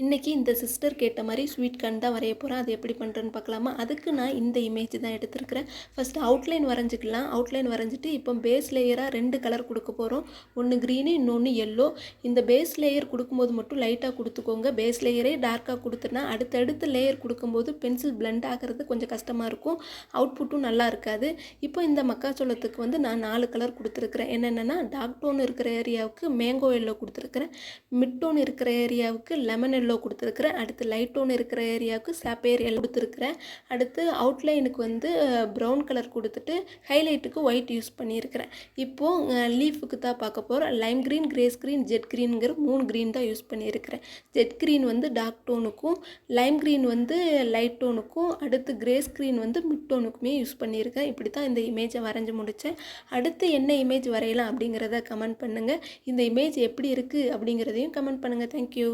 இன்றைக்கி இந்த சிஸ்டர் கேட்ட மாதிரி ஸ்வீட் கார்ன் தான் வரைய போகிறேன். அது எப்படி பண்ணுறேன்னு பார்க்கலாமா? அதுக்கு நான் இந்த இமேஜ் தான் எடுத்துருக்கிறேன். First outline வரைஞ்சிக்கலாம். அவுட்லைன் வரைஞ்சிட்டு இப்போ பேஸ் லேயராக 2 கலர் கொடுக்க போகிறோம். ஒன்று க்ரீனு, இன்னொன்று எல்லோ. இந்த பேஸ் லேயர் கொடுக்கும்போது மட்டும் லைட்டாக கொடுத்துக்கோங்க. பேஸ் லேயரே டார்க்காக கொடுத்துனா அடுத்தடுத்து லேயர் கொடுக்கும்போது பென்சில் பிளெண்ட் ஆகிறது கொஞ்சம் கஷ்டமாக இருக்கும். அவுட்புட்டும் நல்லா இருக்காது. இப்போ இந்த மக்காச்சோளத்துக்கு வந்து நான் 4 கலர் கொடுத்துருக்குறேன். என்னென்னா டார்க் டோன் இருக்கிற ஏரியாவுக்கு மேங்கோ எல்லோ கொடுத்துருக்குறேன். மிட் டோன் இருக்கிற ஏரியாவுக்கு லெமன் எல்லோ கொடுத்துருக்குறேன். அடுத்து லைட் டோன் இருக்கிற ஏரியாவுக்கு சாப்பேர் எல்லோ கொடுத்துருக்குறேன். அடுத்து அவுட்லைனுக்கு வந்து ப்ரௌன் கலர் கொடுத்துட்டு ஹைலைட்டுக்கு ஒயிட் யூஸ் பண்ணியிருக்கிறேன். இப்போது லீஃபுக்கு தான் பார்க்க போகிறோம். Lime green, grass green, jet க்ரீனுங்கிற 3 க்ரீன் தான் யூஸ் பண்ணியிருக்கிறேன். ஜெட் க்ரீன் வந்து டார்க் டோனுக்கும், லைம் க்ரீன் வந்து லைட் டோனுக்கும், அடுத்து கிரேஸ் க்ரீன் வந்து மிட் டோனுக்குமே யூஸ் பண்ணியிருக்கேன். இப்படி தான் இந்த இமேஜை வரைஞ்சி முடித்தேன். அடுத்து என்ன இமேஜ் வரையலாம் அப்படிங்கிறத கமெண்ட் பண்ணுங்கள். இந்த இமேஜ் எப்படி இருக்குது அப்படிங்கிறதையும் கமெண்ட் பண்ணுங்கள். தேங்க்யூ.